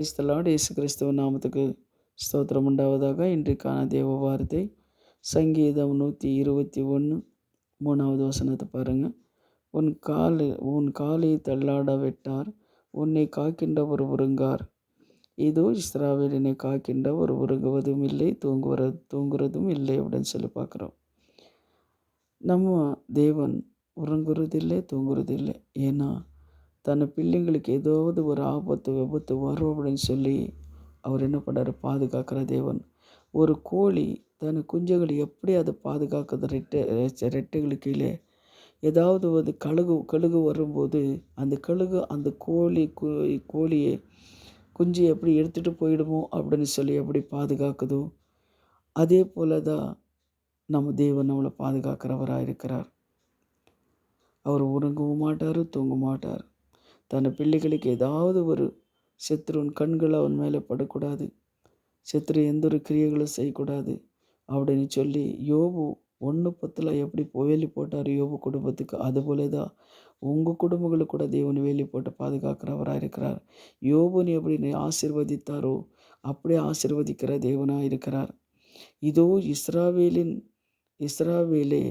இயேசு கிறிஸ்துவ நாமத்துக்கு ஸ்தோத்திரம் உண்டாவதாக. இன்றைக்கான தேவ வார்த்தை சங்கீதம் 121 3வது வசனத்தை பாருங்கள். உன் காலை தள்ளாட விட்டார், உன்னை காக்கின்றவர் உறங்கார். இதோ இஸ்ராவேலினை காக்கின்றவர் உறங்குவதும் இல்லை, தூங்குறதும் இல்லை அப்படின்னு சொல்லி பார்க்குறோம். நம்ம தேவன் உறங்குறதில்லை, தூங்குறதில்லை. ஏன்னா தன் பிள்ளைங்களுக்கு ஏதாவது ஒரு ஆபத்து விபத்து வரும் அப்படின்னு சொல்லி அவர் என்ன பண்ணார்? பாதுகாக்கிற தேவன். ஒரு கோழி தன் குஞ்சுகளை எப்படி அதை பாதுகாக்குது? ரெட்டைகளுக்கு கீழே ஏதாவது ஒரு கழுகு வரும்போது அந்த கழுகு அந்த கோழியை குஞ்சு எப்படி எடுத்துகிட்டு போயிடுமோ அப்படின்னு சொல்லி எப்படி பாதுகாக்குதோ, அதே போல தான் நம்ம தேவன் நம்மளை பாதுகாக்கிறவராக இருக்கிறார். அவர் உறங்கவும் மாட்டார், தூங்க மாட்டார். தன் பிள்ளைகளுக்கு ஏதாவது ஒரு சத்துருவின் கண்கள் அவன் மேலே படக்கூடாது, சத்துரு எந்த ஒரு கிரியைகளும் செய்யக்கூடாது அப்படின்னு சொல்லி யோபு 1:10 எப்படி வேலி போட்டார் யோபு குடும்பத்துக்கு, அதுபோல தான் உங்கள் குடும்பங்களுக்கு கூட தேவன் வேலி போட்டு பாதுகாக்கிறவராக இருக்கிறார். யோபுன்னு எப்படி ஆசீர்வதித்தாரோ அப்படியே ஆசீர்வதிக்கிற தேவனாக இருக்கிறார். இதோ இஸ்ராவேலே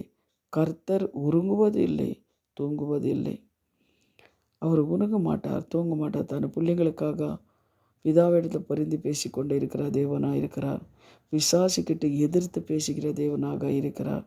கர்த்தர் உறங்குவது இல்லை, தூங்குவது இல்லை. அவர் உறங்க மாட்டார், தூங்க மாட்டார். தன் பிள்ளைங்களுக்காக பிதாவிடத்தில் பரிந்து பேசி கொண்டு இருக்கிற தேவனாக இருக்கிறார். பிசாசுக்கிட்ட எதிர்த்து பேசுகிற தேவனாக இருக்கிறார்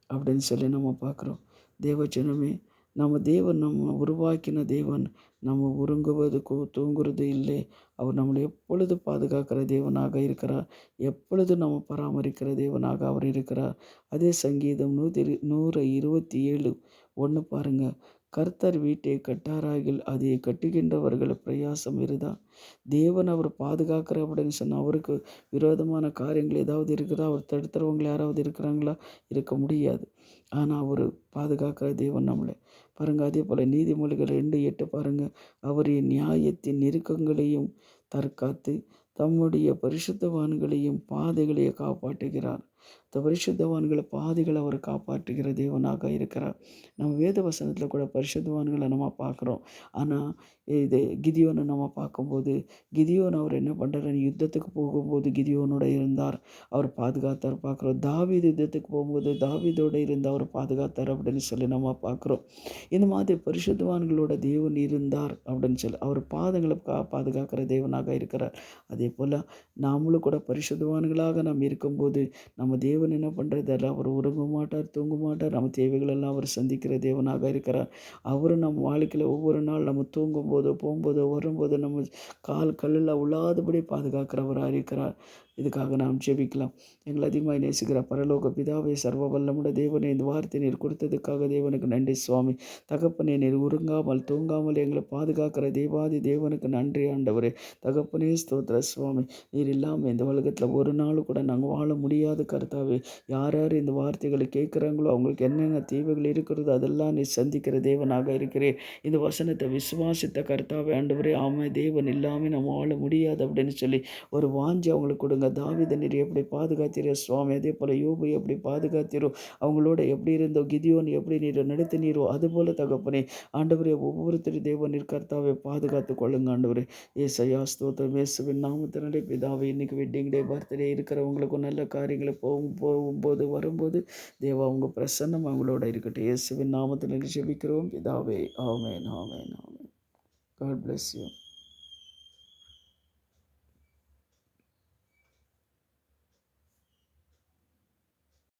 அப்படின்னு சொல்லி நம்ம பார்க்குறோம். தேவஜனமே, நம்ம தேவன் நம்ம உருவாக்கின தேவன். நம்ம உறங்குவதுக்கோ தூங்குறது இல்லை. அவர் நம்மளை எப்பொழுது பாதுகாக்கிற தேவனாக இருக்கிறார். எப்பொழுது நம்ம பராமரிக்கிற தேவனாக அவர் இருக்கிறார். அதே சங்கீதம் 127:1 பாருங்கள். கர்த்தர் வீட்டை கட்டாராகில் அதை கட்டுகின்றவர்கள் பிரயாசம் இருதான். தேவன் அவர் பாதுகாக்கிற அப்படின்னு சொன்னால் அவருக்கு விரோதமான காரியங்கள் ஏதாவது இருக்குதா? அவர் தடுத்துறவங்க யாராவது இருக்கிறாங்களா? இருக்க முடியாது. ஆனால் அவர் பாதுகாக்கிற தேவன் நம்மளை பாருங்கள். அதே போல் நீதிமொழிகள் 2:8 பாருங்கள். அவர் நியாயத்தின் நெருக்கங்களையும் தற்காத்து தம்முடைய பரிசுத்தவான்களையும் பாதைகளையும் காப்பாற்றுகிறார். பரிசுத்தவான்களை பாதைகளை அவர் காப்பாற்றுகிற தேவனாக இருக்கிறார். நம்ம வேத வசனத்தில் கூட பரிசுத்தவான்களை நம்ம பார்க்குறோம். ஆனால் இது கிதியோனை நம்ம பார்க்கும்போது கிதியோன் அவர் என்ன பண்ணுறாரு? யுத்தத்துக்கு போகும்போது கிதியோனோட இருந்தார், அவர் பாதுகாத்தார் பார்க்குறோம். தாவீது யுத்தத்துக்கு போகும்போது தாவீதோடு இருந்து அவர் பாதுகாத்தார் அப்படின்னு சொல்லி நம்ம பார்க்குறோம். இந்த மாதிரி பரிசுத்தவான்களோட தேவன் இருந்தார் அப்படின்னு சொல்லி அவர் பாதங்களை பாதுகாக்கிற தேவனாக இருக்கிறார். அதே போல் நாமளும் கூட பரிசுத்தவான்களாக நாம் இருக்கும்போது நம்ம தேவன் என்ன பண்ணுறதில்ல, அவர் உறங்க மாட்டார், தூங்க மாட்டார். நம்ம தேவைகளெல்லாம் அவர் சந்திக்கிற தேவனாக இருக்கிறார். அவரும் நம்ம வாழ்க்கையில் ஒவ்வொரு நாள் நம்ம தூங்கும்போதோ போகும்போதோ வரும்போதோ நம்ம கல்லில் உள்ளாதபடி பாதுகாக்கிறவராக இருக்கிறார். இதுக்காக நாம் ஜெபிக்கலாம். எங்களை அதிகமாக நேசிக்கிற பரலோக பிதாவே, சர்வ வல்லமுடைய தேவனே, இந்த வார்த்தை நீர் கொடுத்ததுக்காக தேவனுக்கு நன்றி சுவாமி. தகப்பனே, நீர் உறங்காமல் தூங்காமல் எங்களை பாதுகாக்கிற தேவாதி தேவனுக்கு நன்றி ஆண்டவரே. தகப்பனே ஸ்தோத்திர சுவாமி. நீர் இல்லாமல் இந்த உலகத்தில் ஒரு நாள் கூட நாங்கள் வாழ முடியாத கர்த்தாவே. யார் யார் இந்த வார்த்தைகளை கேட்குறாங்களோ அவங்களுக்கு என்னென்ன தேவைகள் இருக்கிறதோ அதெல்லாம் நீ சந்திக்கிற தேவனாக இருக்கிறேன். இந்த வசனத்தை விசுவாசித்த கர்த்தாவே ஆண்டவரே, ஆமாம் தேவன் இல்லாமல் நம்ம வாழ முடியாது அப்படின்னு சொல்லி ஒரு வாஞ்சி அவங்களுக்கு கொடுங்க. தாவீதை நீர் எப்படி பாதுகாத்தீரோ சுவாமி, அதே போல் யோபு எப்படி பாதுகாத்தீரோ, அவங்களோட எப்படி இருந்தோ கிதியோன் எப்படி நீர் நடத்தினீரோ அதுபோல் தகப்பனே ஆண்டவரே ஒவ்வொருத்தரும் தேவன் நீர் கர்த்தாவை பாதுகாத்து கொள்ளுங்க ஆண்டவரே. ஏசையா ஸ்தோத்திரம். இயேசுவின் நாமத்தினாலே பிதாவே, இன்னைக்கு வெட்டிங் டே பர்த்டே இருக்கிறவங்களுக்கும் நல்ல காரியங்களை போகும்போது வரும்போது தேவா அவங்க பிரசன்னம் அவங்களோட இருக்கட்டும். இயேசுவின் நாமத்தில் ஜெபிக்கிறோம் பிதாவே. ஆமென், ஆமென், ஆமென். God bless you.